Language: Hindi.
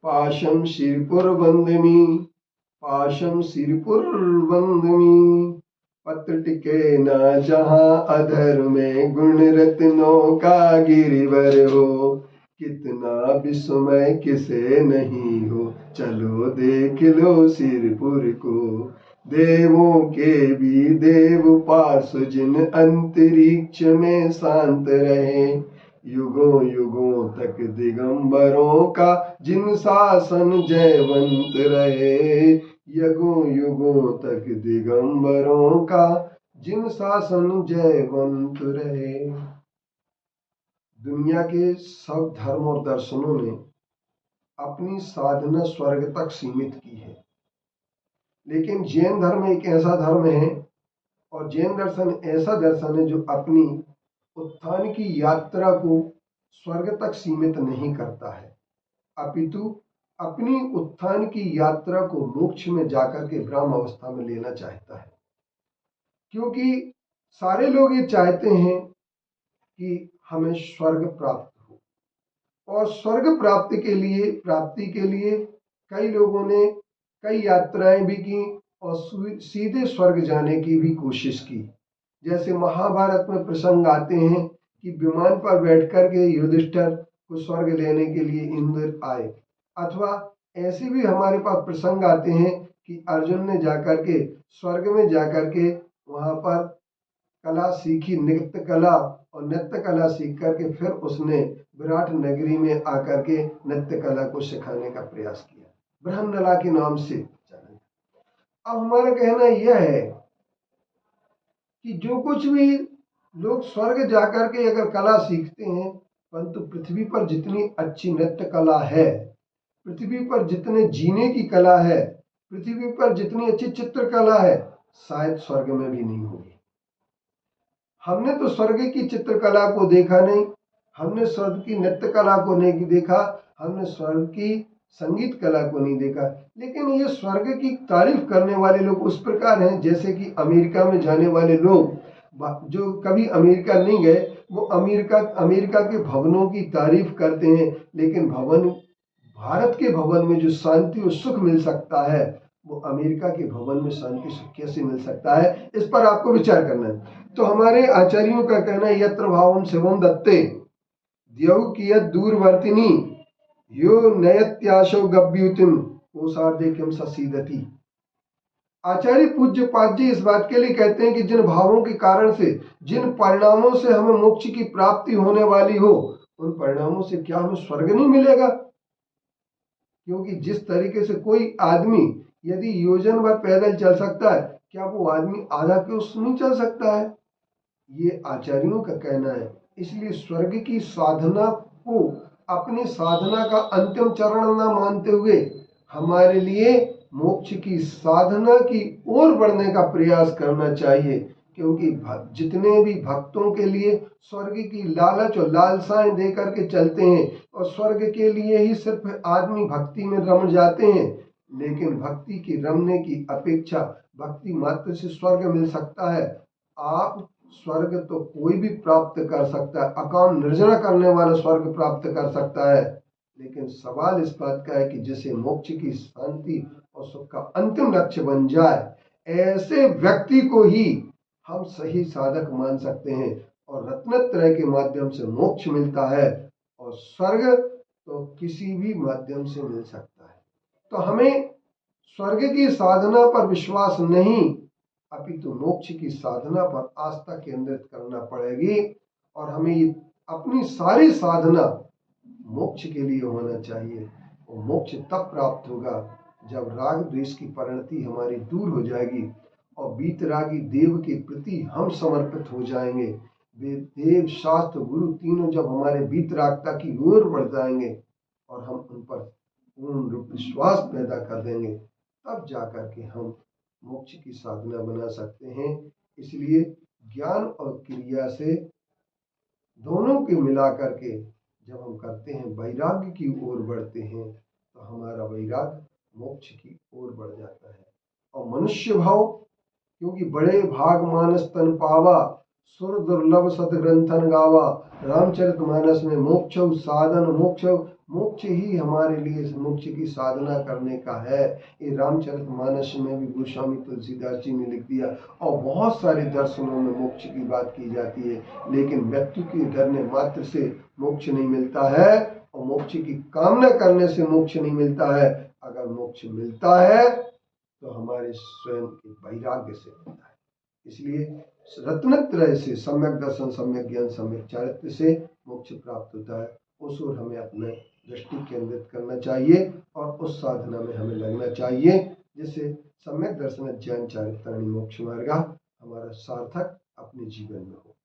पाशम शिरपुरबंधमी, पाशम शिरपुरबंधमी। पत्र टिके न जहाँ अधर में, गुण रत्नों का गिरिवर हो। कितना विस्मय किसे नहीं हो, चलो देख लो सिरपुर को। देवों के भी देव पास, जिन अंतरिक्ष में शांत रहे। युगों युगों तक दिगंबरों का, जिन शासन जयवंत रहे। युगों युगों तक दिगंबरों का, जिन शासन जयवंत रहे। दुनिया के सब धर्म और दर्शनों ने अपनी साधना स्वर्ग तक सीमित की है, लेकिन जैन धर्म एक ऐसा धर्म है और जैन दर्शन ऐसा दर्शन है जो अपनी उत्थान की यात्रा को स्वर्ग तक सीमित नहीं करता है, अपितु अपनी उत्थान की यात्रा को मोक्ष में जाकर के ब्रह्म अवस्था में लेना चाहता है। क्योंकि सारे लोग ये चाहते हैं कि हमें स्वर्ग प्राप्त हो, और स्वर्ग प्राप्ति के लिए कई लोगों ने कई यात्राएं भी की और सीधे स्वर्ग जाने की भी कोशिश की। जैसे महाभारत में प्रसंग आते हैं कि विमान पर बैठकर के युधिष्ठिर को स्वर्ग लेने के लिए इंद्र आए, अथवा ऐसे भी हमारे पास प्रसंग आते हैं कि अर्जुन ने जाकर के स्वर्ग में जाकर के वहां पर कला सीखी, नृत्य कला, और नृत्य कला सीख करके फिर उसने विराट नगरी में आकर के नृत्य कला को सिखाने का प्रयास किया, ब्रह्मनला के नाम से। अब हमारा कहना यह है कि जो कुछ भी लोग स्वर्ग जाकर के अगर कला सीखते हैं, परंतु पृथ्वी पर जितनी अच्छी नृत्य कला है, पृथ्वी पर जितने जीने की कला है, पृथ्वी पर जितनी अच्छी चित्रकला है, शायद स्वर्ग में भी नहीं होगी। हमने तो स्वर्ग की चित्रकला को देखा नहीं, हमने स्वर्ग की नृत्य कला को नहीं देखा, हमने स्वर्ग की संगीत कला को नहीं देखा, लेकिन ये स्वर्ग की तारीफ करने वाले लोग उस प्रकार हैं जैसे कि अमेरिका में जाने वाले लोग जो कभी अमेरिका नहीं गए, वो अमेरिका के भवनों की तारीफ करते हैं, लेकिन भारत के भवन में जो शांति और सुख मिल सकता है, वो अमेरिका के भवन में शांति सुख कैसे मिल सकता है, इस पर आपको विचार करना है। तो हमारे आचार्यों का कहना है, यत्र भावम शिवम दत्ते द्यौ कियत दूरवर्तिनी, यो नयत्याशो गभ्युतिम कोसार्धेक्यम ससीदति। आचार्य पूज्य पाद्य इस बात के लिए कहते हैं कि जिन भावों के कारण से, जिन परिणामों से हमें मोक्ष की प्राप्ति होने वाली हो, उन परिणामों से क्या हमें स्वर्ग नहीं मिलेगा? क्योंकि जिस तरीके से कोई आदमी यदि योजन भर पैदल चल सकता है, क्या वो आदमी आधा कोस नहीं चल सकता है? ये आचार्यों का कहना है। इसलिए स्वर्ग की साधना को अपनी साधना का अंतिम चरण न मानते हुए हमारे लिए मोक्ष की साधना की ओर बढ़ने का प्रयास करना चाहिए, क्योंकि जितने भी भक्तों के लिए स्वर्ग की लालच और लालसाएं दे करके चलते हैं और स्वर्ग के लिए ही सिर्फ आदमी भक्ति में रम जाते हैं, लेकिन भक्ति की रमने की अपेक्षा भक्ति मात्र से स्वर्ग मिल सकता है। आप स्वर्ग तो कोई भी प्राप्त कर सकता है, अकाम निर्जना करने वाला स्वर्ग प्राप्त कर सकता है, लेकिन सवाल इस बात का है कि जिसे मोक्ष की शांति और सुख का अंतिम लक्ष्य बन जाए, ऐसे व्यक्ति को ही हम सही साधक मान सकते हैं और रत्नत्रय के माध्यम से मोक्ष मिलता है, और स्वर्ग तो किसी भी माध्यम से मिल सकता है। तो हमें स्वर्ग की साधना पर विश्वास नहीं, अपितु मोक्ष की साधना पर आस्था केंद्रित करना पड़ेगी, और हमें अपनी सारी साधना मोक्ष के लिए होना चाहिए। और मोक्ष तब प्राप्त होगा जब राग द्वेष की परिणति हमारी दूर हो जाएगी और वीतरागी देव के प्रति हम समर्पित हो जाएंगे। वे देव शास्त्र गुरु तीनों जब हमारे वीतरागता की ओर बढ़ जाएंगे और हम उन पर पूर्ण रूप विश्वास पैदा कर देंगे, तब जाकर के हम मोक्ष की साधना बना सकते हैं। इसलिए ज्ञान और क्रिया से दोनों के मिला करके जब हम करते हैं, वैराग्य की ओर बढ़ते हैं, तो हमारा वैराग्य मोक्ष की ओर बढ़ जाता है। और मनुष्य भाव, क्योंकि बड़े भाग मानस तन पावा, सुर दुर्लभ सत ग्रंथन गावा, रामचरितमानस में मोक्ष साधन मोक्ष मोक्ष ही हमारे लिए मोक्ष की साधना करने का है। ये रामचरितमानस में भी गोस्वामी तुलसीदास जी ने लिख दिया। और बहुत सारे दर्शनों में मोक्ष की बात की जाती है, लेकिन मृत्यु के डरने मात्र से मोक्ष नहीं मिलता है, और मोक्ष की कामना करने से मोक्ष नहीं मिलता है। अगर मोक्ष मिलता है तो हमारे स्वयं के वैराग्य से मिलता है। इसलिए रत्नत्रय से, सम्यक दर्शन, सम्यक ज्ञान, सम्यक चारित्र से मोक्ष प्राप्त होता है। उस ओर हमें अपने दृष्टि केंद्रित करना चाहिए और उस साधना में हमें लगना चाहिए, जिससे सम्यक दर्शन ज्ञान चारित्राणि मोक्ष मार्ग हमारा सार्थक अपने जीवन में हो।